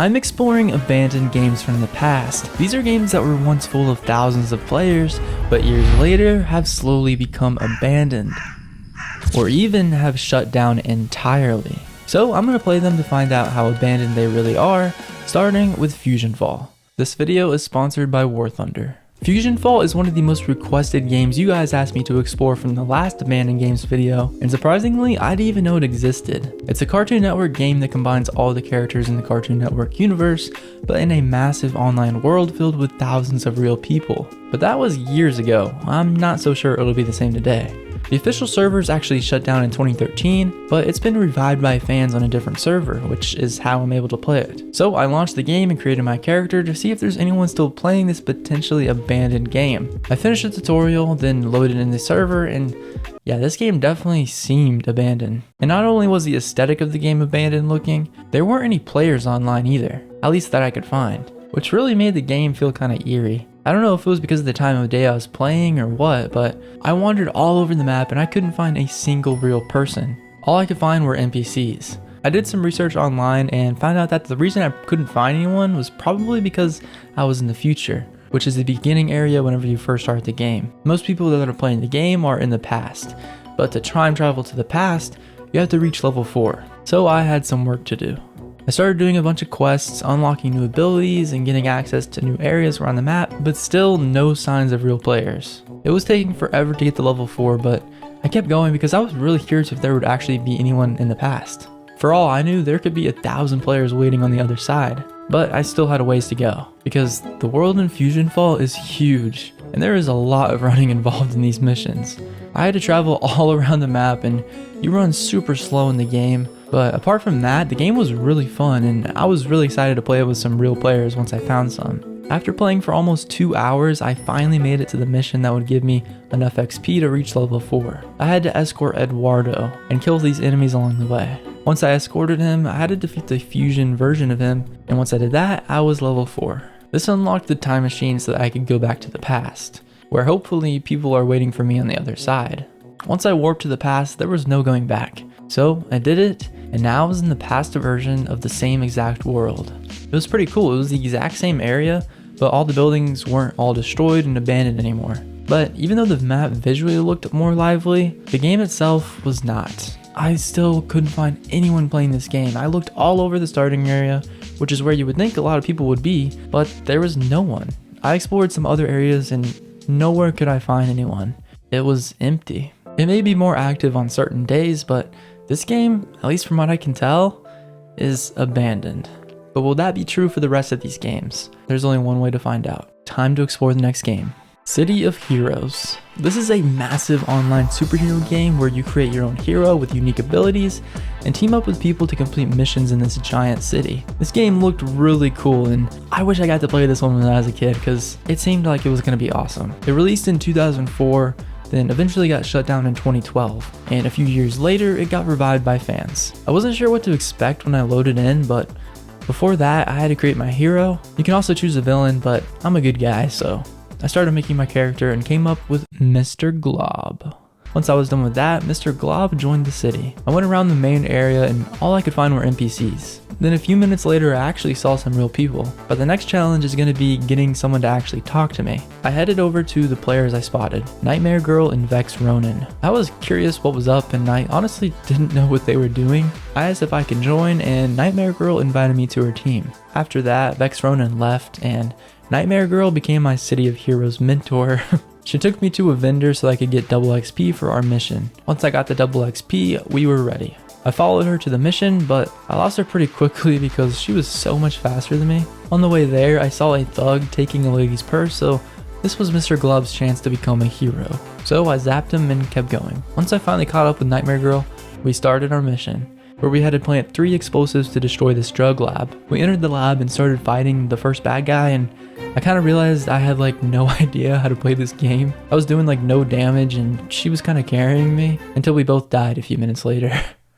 I'm exploring abandoned games from the past. These are games that were once full of thousands of players, but years later have slowly become abandoned, or even have shut down entirely. So I'm going to play them to find out how abandoned they really are, starting with FusionFall. This video is sponsored by War Thunder. FusionFall is one of the most requested games you guys asked me to explore from the last abandoned games video, and surprisingly, I didn't even know it existed. It's a Cartoon Network game that combines all the characters in the Cartoon Network universe, but in a massive online world filled with thousands of real people. But that was years ago. I'm not so sure it'll be the same today. The official servers actually shut down in 2013, but it's been revived by fans on a different server, which is how I'm able to play it. So I launched the game and created my character to see if there's anyone still playing this potentially abandoned game. I finished the tutorial, then loaded in the server, and yeah, this game definitely seemed abandoned. And not only was the aesthetic of the game abandoned looking, there weren't any players online either, at least that I could find, which really made the game feel kind of eerie. I don't know if it was because of the time of day I was playing or what, but I wandered all over the map and I couldn't find a single real person. All I could find were NPCs. I did some research online and found out that the reason I couldn't find anyone was probably because I was in the future, which is the beginning area whenever you first start the game. Most people that are playing the game are in the past, but to time travel to the past, you have to reach level 4. So I had some work to do. I started doing a bunch of quests, unlocking new abilities, and getting access to new areas around the map, but still no signs of real players. It was taking forever to get to level 4, but I kept going because I was really curious if there would actually be anyone in the past. For all I knew, there could be 1,000 players waiting on the other side, but I still had a ways to go, because the world in FusionFall is huge, and there is a lot of running involved in these missions. I had to travel all around the map, and you run super slow in the game. But apart from that, the game was really fun and I was really excited to play it with some real players once I found some. After playing for almost 2 hours, I finally made it to the mission that would give me enough XP to reach level 4. I had to escort Eduardo and kill these enemies along the way. Once I escorted him, I had to defeat the fusion version of him, and once I did that, I was level 4. This unlocked the time machine so that I could go back to the past, where hopefully people are waiting for me on the other side. Once I warped to the past, there was no going back. So I did it, and now I was in the past version of the same exact world. It was pretty cool. It was the exact same area, but all the buildings weren't all destroyed and abandoned anymore. But even though the map visually looked more lively, the game itself was not. I still couldn't find anyone playing this game. I looked all over the starting area, which is where you would think a lot of people would be, but there was no one. I explored some other areas and nowhere could I find anyone. It was empty. It may be more active on certain days, but this game, at least from what I can tell, is abandoned. But will that be true for the rest of these games? There's only one way to find out. Time to explore the next game. City of Heroes. This is a massive online superhero game where you create your own hero with unique abilities and team up with people to complete missions in this giant city. This game looked really cool and I wish I got to play this one when I was a kid because it seemed like it was going to be awesome. It released in 2004, then eventually got shut down in 2012, and a few years later it got revived by fans. I wasn't sure what to expect when I loaded in, but before that I had to create my hero. You can also choose a villain, but I'm a good guy, so I started making my character and came up with Mr. Glob. Once I was done with that, Mr. Glob joined the city. I went around the main area and all I could find were NPCs. Then a few minutes later, I actually saw some real people. But the next challenge is going to be getting someone to actually talk to me. I headed over to the players I spotted, Nightmare Girl and Vex Ronin. I was curious what was up and I honestly didn't know what they were doing. I asked if I could join and Nightmare Girl invited me to her team. After that, Vex Ronin left and Nightmare Girl became my City of Heroes mentor. She took me to a vendor so I could get double XP for our mission. Once I got the double XP, we were ready. I followed her to the mission, but I lost her pretty quickly because she was so much faster than me. On the way there, I saw a thug taking a lady's purse, so this was Mr. Glob's chance to become a hero. So I zapped him and kept going. Once I finally caught up with Nightmare Girl, we started our mission, where we had to plant 3 explosives to destroy this drug lab. We entered the lab and started fighting the first bad guy, and I kind of realized I had like no idea how to play this game. I was doing like no damage and she was kind of carrying me until we both died a few minutes later.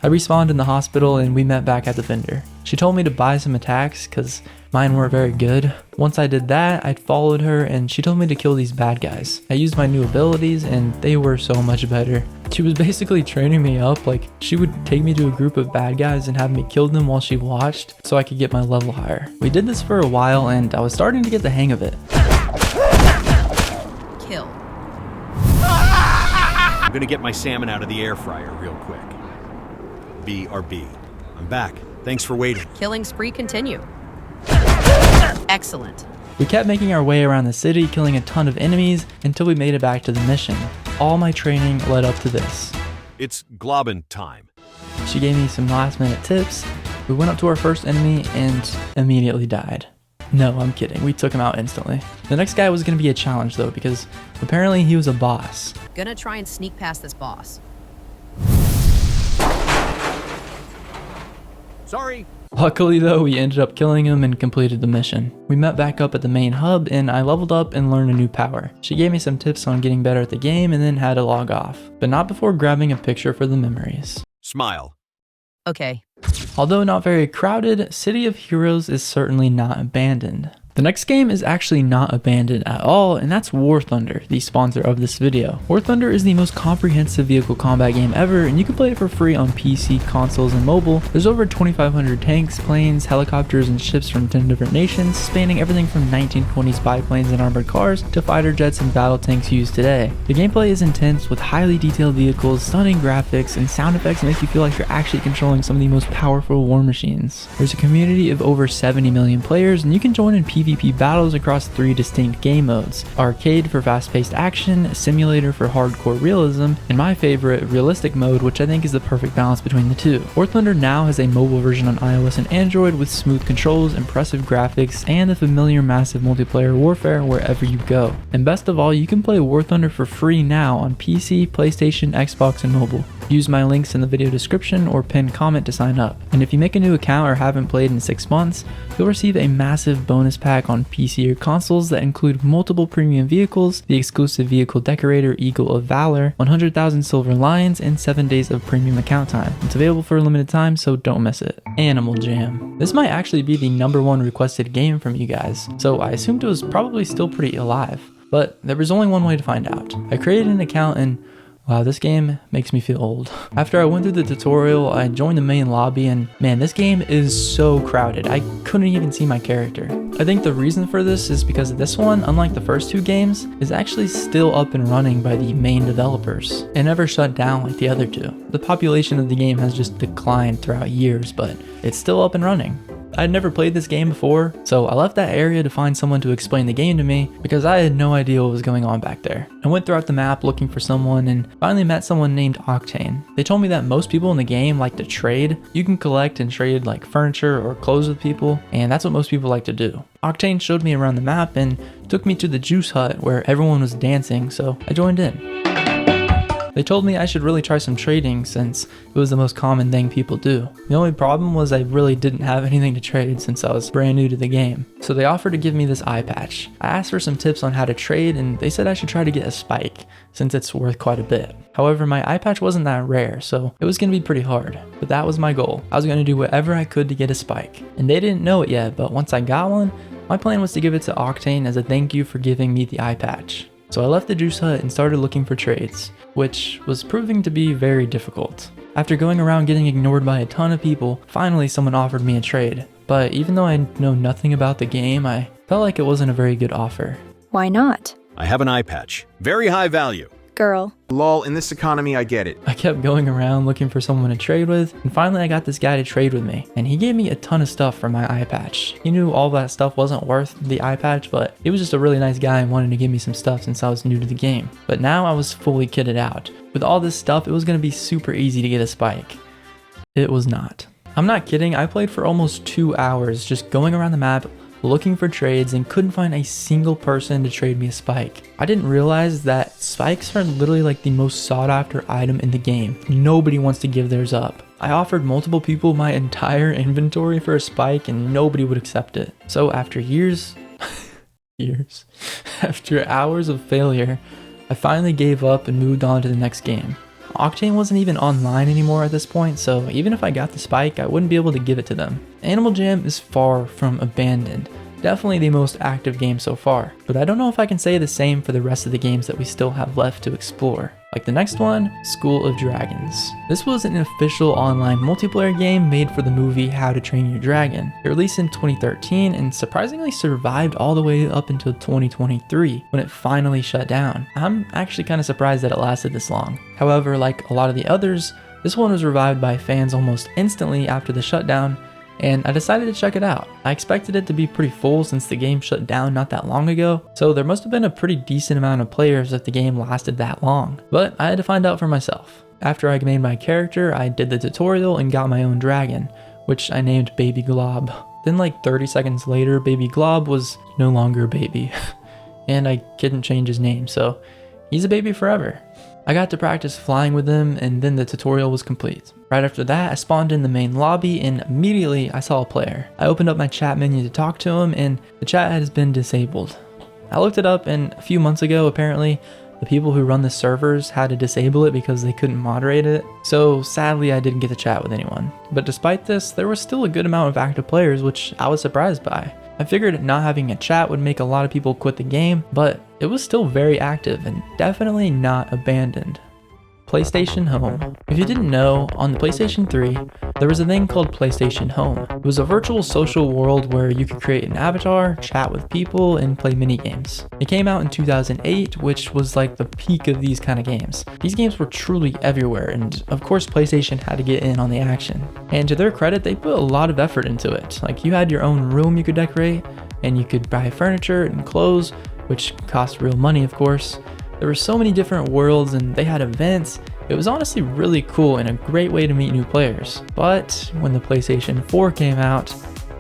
I respawned in the hospital and we met back at the vendor. She told me to buy some attacks because Mine weren't very good. Once I did that, I followed her and she told me to kill these bad guys. I used my new abilities and they were so much better. She was basically training me up, like she would take me to a group of bad guys and have me kill them while she watched so I could get my level higher. We did this for a while and I was starting to get the hang of it. Kill. I'm gonna get my salmon out of the air fryer real quick. BRB. I'm back. Thanks for waiting. Killing spree continue. Excellent. We kept making our way around the city, killing a ton of enemies until we made it back to the mission. All my training led up to this. It's Globin time. She gave me some last minute tips. We went up to our first enemy and immediately died. No, I'm kidding. We took him out instantly. The next guy was going to be a challenge though, because apparently he was a boss. Gonna try and sneak past this boss. Sorry. Luckily though, we ended up killing him and completed the mission. We met back up at the main hub and I leveled up and learned a new power. She gave me some tips on getting better at the game and then had to log off, but not before grabbing a picture for the memories. Smile. Okay. Although not very crowded, City of Heroes is certainly not abandoned. The next game is actually not abandoned at all, and that's War Thunder, the sponsor of this video. War Thunder is the most comprehensive vehicle combat game ever, and you can play it for free on PC, consoles, and mobile. There's over 2,500 tanks, planes, helicopters, and ships from 10 different nations, spanning everything from 1920s biplanes and armored cars to fighter jets and battle tanks used today. The gameplay is intense with highly detailed vehicles, stunning graphics, and sound effects that make you feel like you're actually controlling some of the most powerful war machines. There's a community of over 70 million players, and you can join in PvP battles across 3 distinct game modes: arcade for fast-paced action, simulator for hardcore realism, and my favorite, realistic mode, which I think is the perfect balance between the two. War Thunder now has a mobile version on iOS and Android with smooth controls, impressive graphics, and the familiar massive multiplayer warfare wherever you go. And best of all, you can play War Thunder for free now on PC, PlayStation, Xbox, and mobile. Use my links in the video description or pinned comment to sign up. And if you make a new account or haven't played in 6 months, you'll receive a massive bonus pack on PC or consoles that include multiple premium vehicles, the exclusive vehicle decorator Eagle of Valor, 100,000 silver lions, and 7 days of premium account time. It's available for a limited time, so don't miss it. Animal Jam. This might actually be the #1 requested game from you guys, so I assumed it was probably still pretty alive. But there was only one way to find out. I created an account and wow, this game makes me feel old. After I went through the tutorial, I joined the main lobby and man, this game is so crowded. I couldn't even see my character. I think the reason for this is because this one, unlike the first 2 games, is actually still up and running by the main developers. It never shut down like the other 2. The population of the game has just declined throughout years, but it's still up and running. I'd never played this game before, so I left that area to find someone to explain the game to me because I had no idea what was going on back there. I went throughout the map looking for someone and finally met someone named Octane. They told me that most people in the game like to trade. You can collect and trade like furniture or clothes with people, and that's what most people like to do. Octane showed me around the map and took me to the juice hut where everyone was dancing, so I joined in. They told me I should really try some trading since it was the most common thing people do. The only problem was I really didn't have anything to trade since I was brand new to the game. So they offered to give me this eye patch. I asked for some tips on how to trade and they said I should try to get a spike since it's worth quite a bit. However, my eye patch wasn't that rare, so it was going to be pretty hard. But that was my goal. I was going to do whatever I could to get a spike. And they didn't know it yet, but once I got one, my plan was to give it to Octane as a thank you for giving me the eye patch. So I left the juice hut and started looking for trades, which was proving to be very difficult. After going around getting ignored by a ton of people, finally someone offered me a trade. But even though I know nothing about the game, I felt like it wasn't a very good offer. Why not? I have an eye patch. Very high value. Girl. Lol, in this economy, I get it. I kept going around looking for someone to trade with, and finally I got this guy to trade with me, and he gave me a ton of stuff for my eye patch. He knew all that stuff wasn't worth the eye patch, but he was just a really nice guy and wanted to give me some stuff since I was new to the game. But now I was fully kitted out. With all this stuff, it was going to be super easy to get a spike. It was not. I'm not kidding, I played for almost 2 hours just going around the map, looking for trades and couldn't find a single person to trade me a spike. I didn't realize that spikes are literally like the most sought after item in the game. Nobody wants to give theirs up. I offered multiple people my entire inventory for a spike and nobody would accept it. So after after hours of failure, I finally gave up and moved on to the next game. Octane wasn't even online anymore at this point, so even if I got the spike, I wouldn't be able to give it to them. Animal Jam is far from abandoned. Definitely the most active game so far, but I don't know if I can say the same for the rest of the games that we still have left to explore. Like the next one, School of Dragons. This was an official online multiplayer game made for the movie How to Train Your Dragon. It released in 2013 and surprisingly survived all the way up until 2023 when it finally shut down. I'm actually kind of surprised that it lasted this long. However, like a lot of the others, this one was revived by fans almost instantly after the shutdown, and I decided to check it out. I expected it to be pretty full since the game shut down not that long ago, so there must have been a pretty decent amount of players if the game lasted that long. But I had to find out for myself. After I made my character, I did the tutorial and got my own dragon, which I named Baby Glob. Then like 30 seconds later, Baby Glob was no longer a baby. And I couldn't change his name, so he's a baby forever. I got to practice flying with him, and then the tutorial was complete. Right after that, I spawned in the main lobby and immediately I saw a player. I opened up my chat menu to talk to him and the chat has been disabled. I looked it up and a few months ago apparently the people who run the servers had to disable it because they couldn't moderate it. So sadly I didn't get to chat with anyone. But despite this, there was still a good amount of active players, which I was surprised by. I figured not having a chat would make a lot of people quit the game, but it was still very active and definitely not abandoned. PlayStation Home. If you didn't know, on the PlayStation 3, there was a thing called PlayStation Home. It was a virtual social world where you could create an avatar, chat with people, and play minigames. It came out in 2008, which was like the peak of these kind of games. These games were truly everywhere, and of course PlayStation had to get in on the action. And to their credit, they put a lot of effort into it. Like you had your own room you could decorate, and you could buy furniture and clothes, which cost real money of course. There were so many different worlds and they had events. It was honestly really cool and a great way to meet new players. But when the PlayStation 4 came out,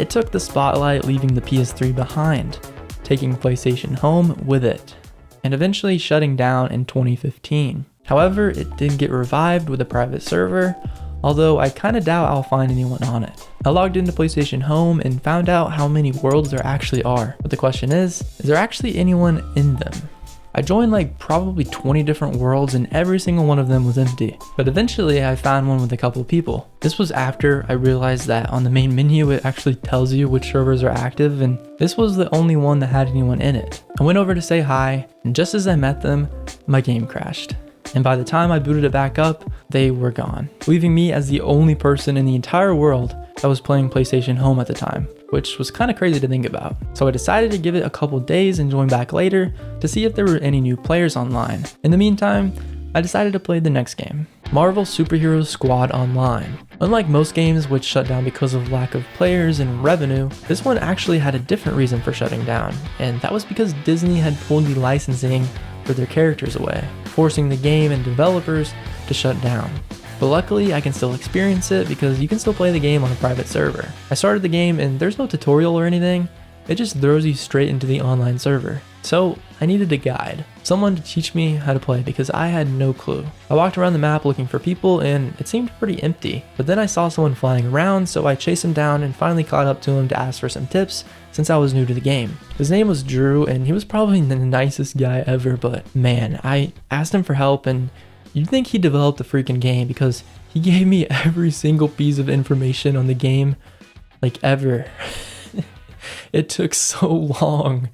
it took the spotlight, leaving the PS3 behind, taking PlayStation Home with it, and eventually shutting down in 2015. However, it did get revived with a private server, although I kinda doubt I'll find anyone on it. I logged into PlayStation Home and found out how many worlds there actually are. But the question is there actually anyone in them? I joined like probably 20 different worlds and every single one of them was empty. But eventually I found one with a couple of people. This was after I realized that on the main menu it actually tells you which servers are active, and this was the only one that had anyone in it. I went over to say hi, and just as I met them, my game crashed. And by the time I booted it back up, they were gone, leaving me as the only person in the entire world that was playing PlayStation Home at the time, which was kind of crazy to think about. So I decided to give it a couple days and join back later to see if there were any new players online. In the meantime, I decided to play the next game, Marvel Superhero Squad Online. Unlike most games which shut down because of lack of players and revenue, this one actually had a different reason for shutting down, and that was because Disney had pulled the licensing for their characters away, forcing the game and developers to shut down. But luckily I can still experience it because you can still play the game on a private server. I started the game and there's no tutorial or anything, it just throws you straight into the online server. So I needed a guide, someone to teach me how to play because I had no clue. I walked around the map looking for people and it seemed pretty empty, but then I saw someone flying around, so I chased him down and finally caught up to him to ask for some tips since I was new to the game. His name was Drew and he was probably the nicest guy ever, but man, I asked him for help and you'd think he developed the freaking game because he gave me every single piece of information on the game, like ever. It took so long.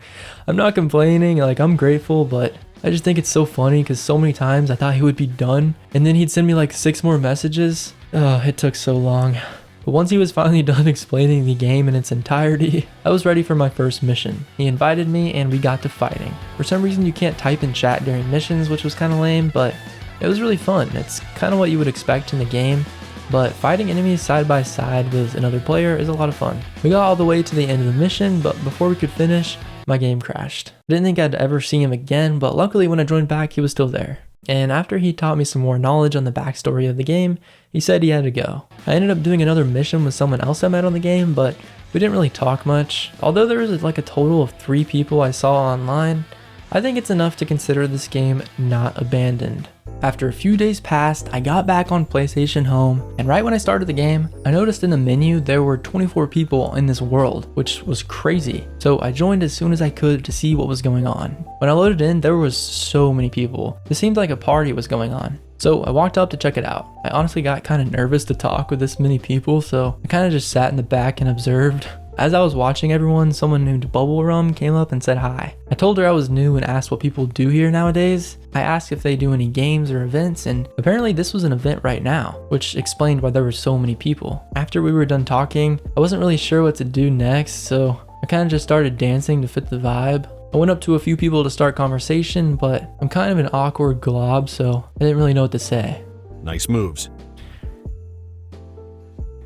I'm not complaining, like I'm grateful, but I just think it's so funny because so many times I thought he would be done and then he'd send me like 6 more messages. Oh, it took so long. But once he was finally done explaining the game in its entirety, I was ready for my first mission. He invited me and we got to fighting. For some reason you can't type in chat during missions, which was kind of lame, but it was really fun. It's kind of what you would expect in the game, but fighting enemies side by side with another player is a lot of fun. We got all the way to the end of the mission, but before we could finish, my game crashed. I didn't think I'd ever see him again, but luckily when I joined back, he was still there. And after he taught me some more knowledge on the backstory of the game, he said he had to go. I ended up doing another mission with someone else I met on the game, but we didn't really talk much. Although there was like a total of 3 people I saw online, I think it's enough to consider this game not abandoned. After a few days passed, I got back on PlayStation Home, and right when I started the game, I noticed in the menu there were 24 people in this world, which was crazy. So I joined as soon as I could to see what was going on. When I loaded in, there was so many people. It seemed like a party was going on. So I walked up to check it out. I honestly got kind of nervous to talk with this many people, so I kind of just sat in the back and observed. As I was watching everyone, someone named Bubble Rum came up and said hi. I told her I was new and asked what people do here nowadays. I asked if they do any games or events, and apparently this was an event right now, which explained why there were so many people. After we were done talking, I wasn't really sure what to do next, so I kind of just started dancing to fit the vibe. I went up to a few people to start conversation, but I'm kind of an awkward glob, so I didn't really know what to say. Nice moves.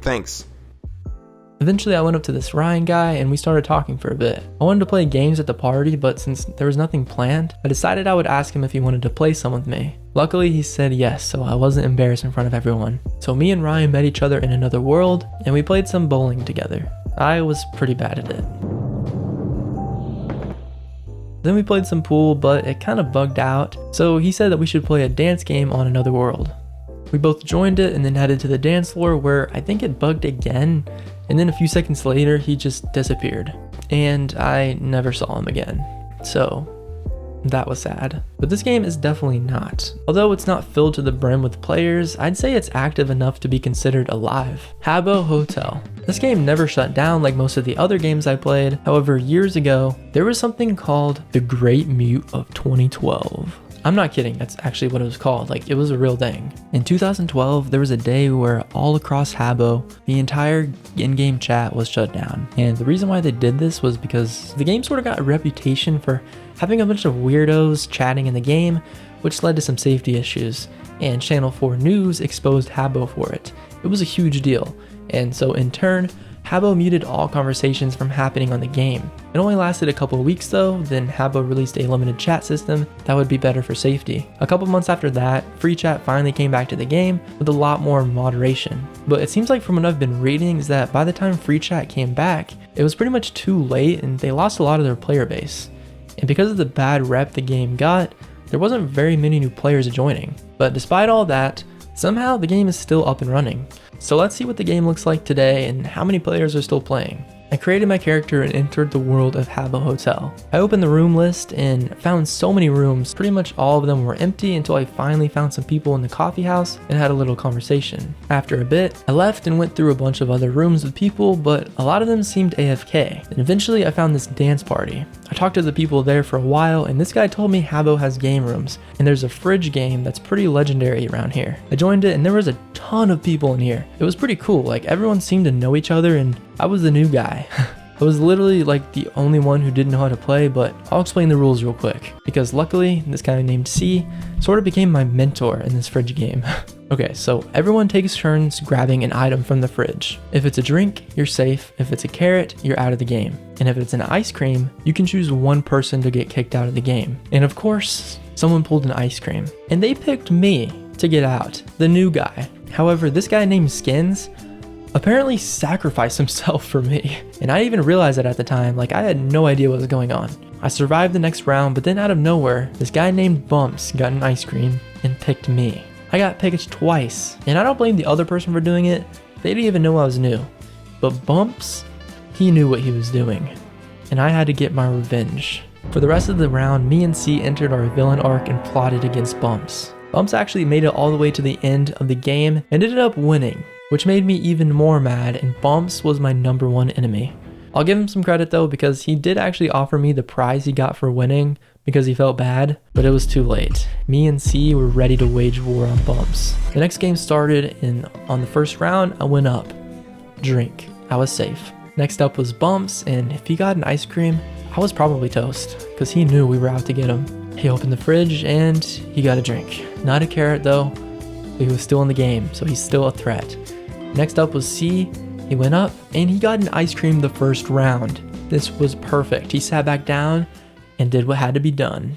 Thanks. Eventually I went up to this Ryan guy and we started talking for a bit. I wanted to play games at the party, but since there was nothing planned, I decided I would ask him if he wanted to play some with me. Luckily he said yes, so I wasn't embarrassed in front of everyone. So me and Ryan met each other in another world and we played some bowling together. I was pretty bad at it. Then we played some pool, but it kind of bugged out, so he said that we should play a dance game on another world. We both joined it and then headed to the dance floor where I think it bugged again, and then a few seconds later he just disappeared and I never saw him again. So that was sad. But this game is definitely not. Although it's not filled to the brim with players, I'd say it's active enough to be considered alive. Habbo Hotel. This game never shut down like most of the other games I played. However, years ago, there was something called the Great Mute of 2012. I'm not kidding, that's actually what it was called, like it was a real thing. In 2012, there was a day where all across Habbo, the entire in-game chat was shut down. And the reason why they did this was because the game sort of got a reputation for having a bunch of weirdos chatting in the game, which led to some safety issues. And Channel 4 News exposed Habbo for it. It was a huge deal. And so in turn, Habbo muted all conversations from happening on the game. It only lasted a couple of weeks though, then Habbo released a limited chat system that would be better for safety. A couple months after that, free chat finally came back to the game with a lot more moderation. But it seems like from what I've been reading is that by the time free chat came back, it was pretty much too late and they lost a lot of their player base. And because of the bad rep the game got, there wasn't very many new players joining. But despite all that, somehow the game is still up and running. So let's see what the game looks like today and how many players are still playing. I created my character and entered the world of Habbo Hotel. I opened the room list and found so many rooms, pretty much all of them were empty until I finally found some people in the coffee house and had a little conversation. After a bit, I left and went through a bunch of other rooms with people, but a lot of them seemed AFK. And eventually I found this dance party. I talked to the people there for a while and this guy told me Habbo has game rooms and there's a fridge game that's pretty legendary around here. I joined it and there was a ton of people in here. It was pretty cool, like everyone seemed to know each other and I was the new guy. I was literally like the only one who didn't know how to play, but I'll explain the rules real quick. Because luckily, this guy named C sort of became my mentor in this fridge game. Okay, so everyone takes turns grabbing an item from the fridge. If it's a drink, you're safe. If it's a carrot, you're out of the game. And if it's an ice cream, you can choose one person to get kicked out of the game. And of course, someone pulled an ice cream. And they picked me to get out, the new guy. However, this guy named Skins apparently sacrificed himself for me. And I didn't even realize it at the time, like I had no idea what was going on. I survived the next round, but then out of nowhere, this guy named Bumps got an ice cream and picked me. I got picked twice, and I don't blame the other person for doing it. They didn't even know I was new. But Bumps, he knew what he was doing. And I had to get my revenge. For the rest of the round, me and C entered our villain arc and plotted against Bumps. Bumps actually made it all the way to the end of the game and ended up winning, which made me even more mad, and Bumps was my #1 enemy. I'll give him some credit though, because he did actually offer me the prize he got for winning because he felt bad, but it was too late. Me and C were ready to wage war on Bumps. The next game started, and on the first round, I went up. Drink. I was safe. Next up was Bumps, and if he got an ice cream, I was probably toast, because he knew we were out to get him. He opened the fridge, and he got a drink. Not a carrot though, but he was still in the game, so he's still a threat. Next up was C. He went up and he got an ice cream the first round. This was perfect. He sat back down and did what had to be done.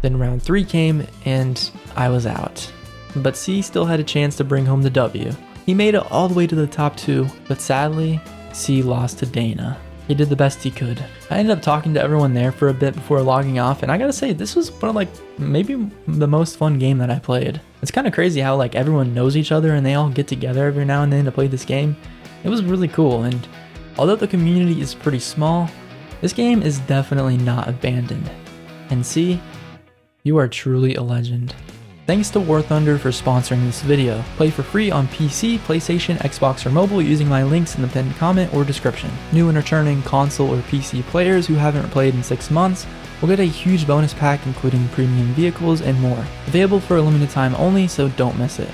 Then round 3 came and I was out. But C still had a chance to bring home the W. He made it all the way to the top 2, but sadly, C lost to Dana. He did the best he could. I ended up talking to everyone there for a bit before logging off, and I gotta say, this was one of maybe the most fun game that I played. It's kind of crazy how everyone knows each other and they all get together every now and then to play this game. It was really cool, and although the community is pretty small, this game is definitely not abandoned. And see, You are truly a legend. Thanks to War Thunder for sponsoring this video. Play for free on PC, PlayStation, Xbox, or mobile using my links in the pinned comment or description. New and returning console or PC players who haven't played in 6 months will get a huge bonus pack including premium vehicles and more. Available for a limited time only, so don't miss it.